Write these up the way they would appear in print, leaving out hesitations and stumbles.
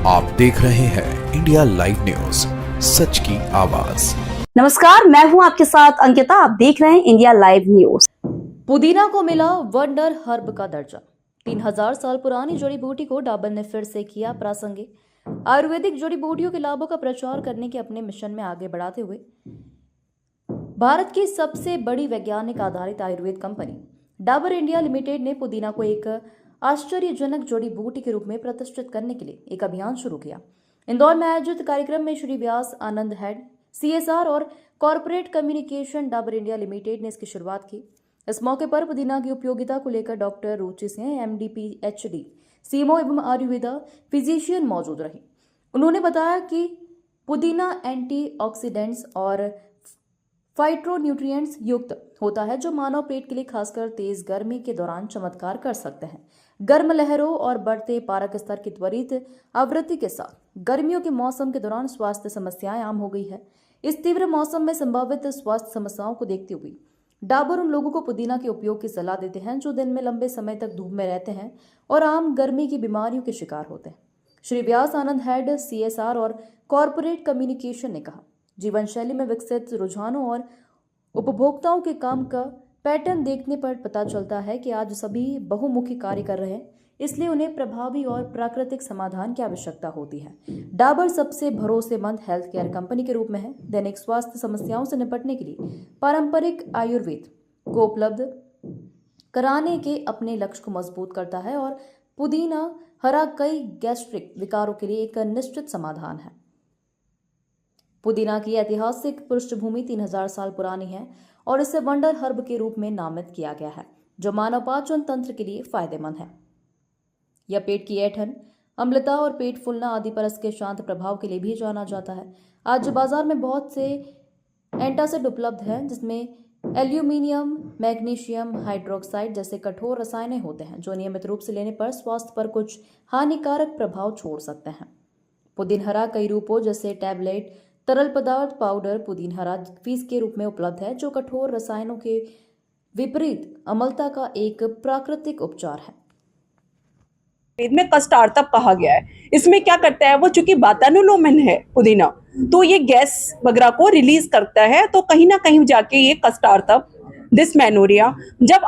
आप देख रहे हैं इंडिया लाइव न्यूज, सच की आवाज। नमस्कार, मैं हूं आपके साथ अंकिता। आप देख रहे हैं इंडिया लाइव न्यूज। पुदीना को मिला वंडर हर्ब का दर्जा। 3000 साल पुरानी जड़ी बूटी को डाबर ने फिर से किया प्रासंगिक। आयुर्वेदिक जड़ी बूटियों के लाभों का प्रचार करने के अपने मिशन में आगे बढ़ाते हुए भारत की सबसे बड़ी वैज्ञानिक आधारित Ayurveda company Dabur India limited ने पुदीना को एक आश्चर्यजनक जड़ी बूटी के रूप में प्रतिष्ठित करने के लिए एक अभियान शुरू किया। इंदौर में आयोजित कार्यक्रम में श्री व्यास आनंद हेड CSR और corporate communication Dabur India limited ने इसकी शुरुआत की। इस मौके पर पुदीना की उपयोगिता को लेकर डॉक्टर रुचि सिंह MD PhD CMO एवं आयुर्वेदा फिजिशियन मौजूद रही। उन्होंने बताया कि पुदीना एंटीऑक्सीडेंट्स और फाइटोन्यूट्रिएंट्स युक्त होता है, जो मानव पेट के लिए खासकर तेज गर्मी के दौरान चमत्कार कर सकते हैं। गर्म लहरों और बढ़ते पारक स्तर की त्वरित आवृत्ति के साथ गर्मियों के मौसम के दौरान स्वास्थ्य समस्याएं आम हो गई है। इस तीव्र मौसम में संभावित स्वास्थ्य समस्याओं को देखते हुए डाबर उन लोगों को पुदीना के उपयोग की सलाह देते हैं जो दिन में लंबे समय तक धूप में रहते हैं और आम गर्मी की बीमारियों के शिकार होते हैं। श्री व्यास आनंद हेड CSR और कॉर्पोरेट कम्युनिकेशन ने कहा, जीवन शैली में विकसित रुझानों और उपभोक्ताओं के काम का पैटर्न देखने पर पता चलता है कि आज सभी बहुमुखी कार्य कर रहे हैं, इसलिए उन्हें प्रभावी और प्राकृतिक समाधान की आवश्यकता होती है। डाबर सबसे भरोसेमंद हेल्थ केयर कंपनी के रूप में है। दैनिक स्वास्थ्य समस्याओं से निपटने के लिए पारंपरिक आयुर्वेद को उपलब्ध कराने के अपने लक्ष्य को मजबूत करता है और पुदीना हरा कई गैस्ट्रिक विकारों के लिए एक निश्चित समाधान है। पुदीना की ऐतिहासिक पृष्ठभूमि 3000 साल पुरानी है और इसे वंडर हर्ब के रूप में नामित किया गया है, जो मानव पाचन तंत्र के लिए फायदेमंद है। यह पेट की ऐंठन, अम्लता और पेट फूलना आदि पर इसके शांत प्रभाव के लिए भी जाना जाता है। आज बाजार में बहुत से एंटासिड उपलब्ध हैं, जिसमें एल्यूमिनियम, मैग्नीशियम हाइड्रोक्साइड जैसे कठोर रसायन होते हैं, जो नियमित रूप से लेने पर स्वास्थ्य पर कुछ हानिकारक प्रभाव छोड़ सकते हैं। पुदीन हरा कई रूपों जैसे टैबलेट, तरल पदार्थ, पाउडर, पुदीन हरा फीस के रूप में उपलब्ध है, जो कठोर रसायनों के विपरीत अम्लता का एक प्राकृतिक उपचार है। में कस्टार्टअप कहा गया है। इसमें क्या करता है वो, चूंकि वातानुलोमन है पुदीना, तो ये गैस वगैरह को रिलीज करता है, तो कहीं ना कहीं जाके ये कस्टार्टअप, डिस्मेनोरिया, जब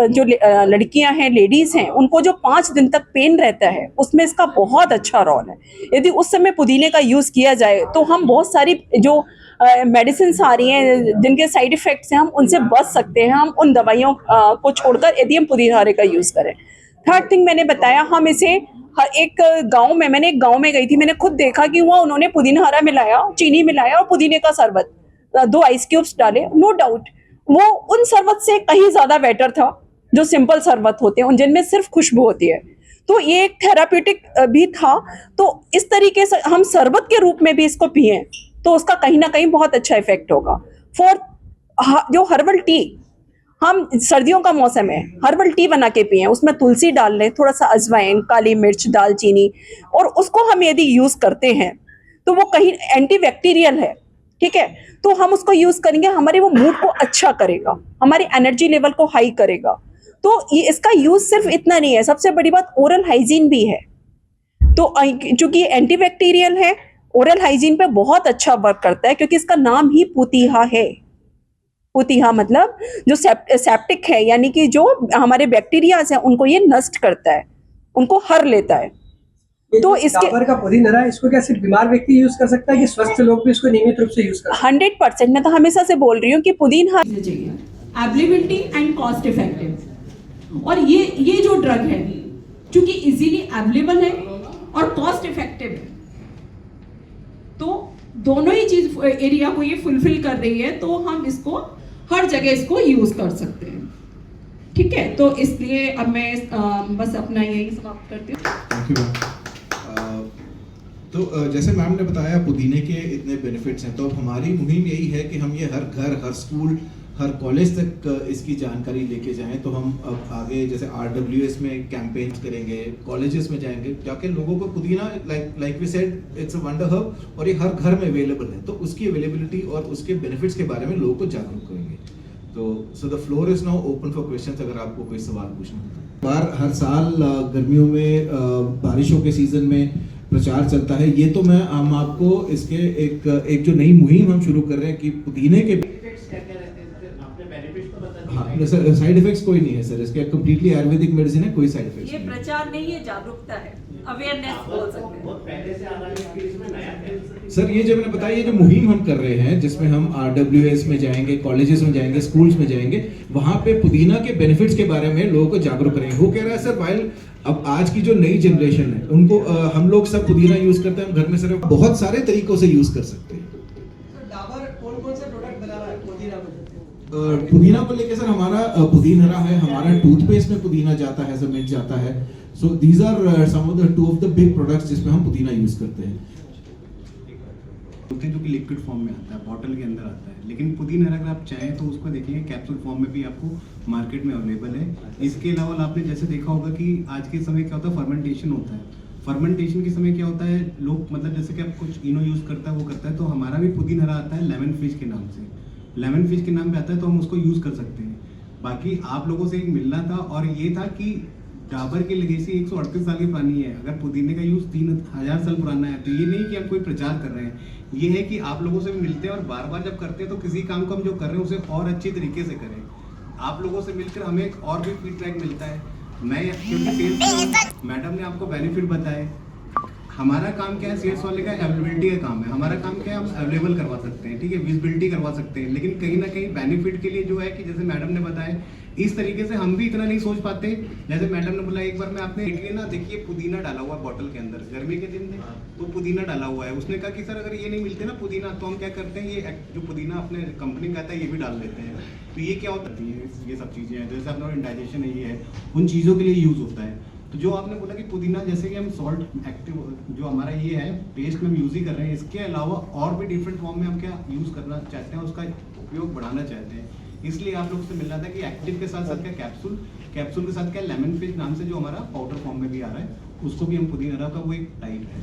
जो लड़कियां हैं, लेडीज हैं, उनको जो 5 दिन तक पेन रहता है, उसमें इसका बहुत अच्छा रोल है। यदि उस समय पुदीने का यूज किया जाए तो हम बहुत सारी जो मेडिसिन आ रही हैं जिनके साइड इफेक्ट्स हैं, हम उनसे बच सकते हैं। हम उन दवाइयों को छोड़कर यदि हम पुदीना हरे का यूज करें। थर्ड थिंग मैंने बताया, हम इसे एक गांव में, मैंने एक गांव में गई थी, मैंने खुद देखा कि वहाँ उन्होंने पुदीना हरा मिलाया, चीनी मिलाया और पुदीने का शरबत, 2 आइस क्यूब्स डाले। नो डाउट वो उन शरबत से कहीं ज्यादा बेटर था जो सिंपल शरबत होते हैं, उन जिनमें सिर्फ खुशबू होती है। तो ये एक थेराप्यूटिक भी था। तो इस तरीके से हम शरबत के रूप में भी इसको पिए तो उसका कहीं ना कहीं बहुत अच्छा इफेक्ट होगा। फोर्थ, जो हर्बल टी, हम सर्दियों का मौसम है, हर्बल टी बना के पिए, उसमें तुलसी डाल लें, थोड़ा सा अजवाइन, काली मिर्च, दालचीनी, और उसको हम यदि यूज करते हैं तो वो कहीं एंटीबैक्टीरियल है, ठीक है, तो हम उसको यूज करेंगे, हमारे वो मूड को अच्छा करेगा, हमारी एनर्जी लेवल को हाई करेगा। तो ये इसका यूज सिर्फ इतना नहीं है, सबसे बड़ी बात ओरल हाइजीन भी है। तो चूंकि एंटीबैक्टीरियल है, ओरल हाइजीन पे बहुत अच्छा वर्क करता है, क्योंकि इसका नाम ही पुतीहा है। पुतीहा मतलब जो सेप्टिक है, यानी कि जो हमारे बैक्टीरियाज हैं उनको ये नष्ट करता है, उनको हर लेता है। तो इसके डाबर का पुदीना है, इसको क्या सिर्फ बीमार व्यक्ति यूज कर सकता है कि स्वस्थ लोग भी इसको नियमित रूप से यूज कर सकते हैं? 100%। मैं तो हमेशा से बोल रही हूँ कि पुदीना एबिलिटी एंड कॉस्ट इफेक्टिव, और ये जो ड्रग है चूंकि इजीली अवेलेबल है और कॉस्ट इफेक्टिव है, तो दोनों ही चीज एरिया को ये फुलफिल कर रही है, तो हम इसको हर जगह इसको यूज कर सकते हैं। ठीक है, तो इसलिए अब मैं बस अपना यही समाप्त करती हूँ। तो जैसे मैम ने बताया पुदीने के इतने बेनिफिट्स हैं, तो अब हमारी मुहिम यही है कि हम ये हर घर, हर स्कूल, हर कॉलेज तक इसकी जानकारी लेके जाएं। तो हम अब आगे जैसे RWS में कैंपेन्स करेंगे, कॉलेजेस में जाएंगे, जाके लोगों को पुदीना like we said it's a wonder herb और ये हर घर में अवेलेबल है, तो उसकी अवेलेबिलिटी और उसके बेनिफिट्स के बारे में लोगों को जागरूक करेंगे। तो so the floor is now open for questions, अगर आपको कोई सवाल पूछना हो। हर साल गर्मियों में बारिशों के सीजन में प्रचार चलता है। ये तो हम आपको इसके एक जो नई मुहिम हम शुरू कर रहे हैं कि पुदीने के हाँ सर, साइड इफेक्ट्स कोई नहीं है सर इसके, कंप्लीटली आयुर्वेदिक मेडिसिन है, कोई साइड इफेक्ट्स ये प्रचार नहीं है, जागरूकता है, अवेयरनेस बोल सकते हैं सर। ये जो मैंने बताया, ये जो मुहिम हम कर रहे हैं जिसमें हम RWS में जाएंगे, कॉलेजेस में जाएंगे, स्कूल्स में जाएंगे, वहां पे पुदीना के बेनिफिट्स के बारे में लोगों को जागरूक करेंगे। वो कह रहा है सर वाइल अब आज की जो नई जनरेशन है उनको हम लोग सब पुदीना यूज करते हैं, हम घर में सिर्फ बहुत सारे तरीकों से यूज कर सकते हैं। डाबर कौन-कौन से प्रोडक्ट बना रहा है पुदीना को? पुदीना को लेके सर हमारा पुदीन हरा है, हमारा टूथपेस्ट में पुदीना जाता है, सब मिट जाता है। So these are some of the two of the big products जिसमें हम पुदीना यूज करते हैं। जो कि लिक्विड फॉर्म में आता है, बॉटल के अंदर आता है, लेकिन पुदीना अगर आप चाहें तो उसको देखिए कैप्सूल फॉर्म में भी आपको मार्केट में अवेलेबल है। इसके अलावा आपने जैसे देखा होगा कि आज के समय क्या होता है, फर्मेंटेशन होता है। फर्मेंटेशन के समय क्या होता है, लोग मतलब जैसे कि आप कुछ इनो यूज करता है वो करता है, तो हमारा भी पुदीन हरा आता है लेमन फिश के नाम से। लेमन फिश के नाम पे आता है तो हम उसको यूज कर सकते हैं। बाकी आप लोगों से एक मिलना था और ये था कि डाबर की लेगेसी 138 साल की पुरानी है, अगर पुदीने का यूज 3000 साल पुराना है, तो ये नहीं कि हम कोई प्रचार कर रहे हैं, ये है कि आप लोगों से मिलते हैं और बार बार जब करते हैं तो किसी काम को हम जो कर रहे हैं उसे और अच्छी तरीके से करें। आप लोगों से मिलकर हमें और भी फीडबैक मिलता है। मैं क्योंकि सेल्स मैडम ने आपको बेनिफिट बताए, हमारा काम क्या है, सेल्स वाले का अवेलेबिलिटी का काम है। हमारा काम क्या है, हम अवेलेबल करवा सकते हैं, ठीक है, विजिबिलिटी करवा सकते हैं, लेकिन कहीं ना कहीं बेनिफिट के लिए जो है कि जैसे मैडम ने बताया इस तरीके से हम भी इतना नहीं सोच पाते। जैसे मैडम ने बोला एक बार मैं आपने देखिए ना, देखिए पुदीना डाला हुआ है बॉटल के अंदर, गर्मी के दिन में तो पुदीना डाला हुआ है। उसने कहा कि सर अगर ये नहीं मिलते ना पुदीना तो हम क्या करते हैं, ये जो पुदीना अपने कंपनी का आता है ये भी डाल देते हैं। तो ये क्या होता है, ये सब चीज़ें हैं जैसे अपना इंडाइजेशन है, ये है, उन चीज़ों के लिए यूज़ होता है। तो जो आपने बोला कि पुदीना जैसे कि हम सॉल्ट एक्टिव जो हमारा ये है पेस्ट में हम यूज़ ही कर रहे हैं, इसके अलावा और भी डिफरेंट फॉर्म में हम क्या यूज़ करना चाहते हैं, उसका उपयोग बढ़ाना चाहते हैं। इसलिए आप लोग से मिल रहा था कि एक्टिव के साथ साथ क्या कैप्सूल के साथ क्या लेमन फिश नाम से जो हमारा पाउडर फॉर्म में भी आ रहा है, उसको भी हम पुदीना का वो एक टाइप है।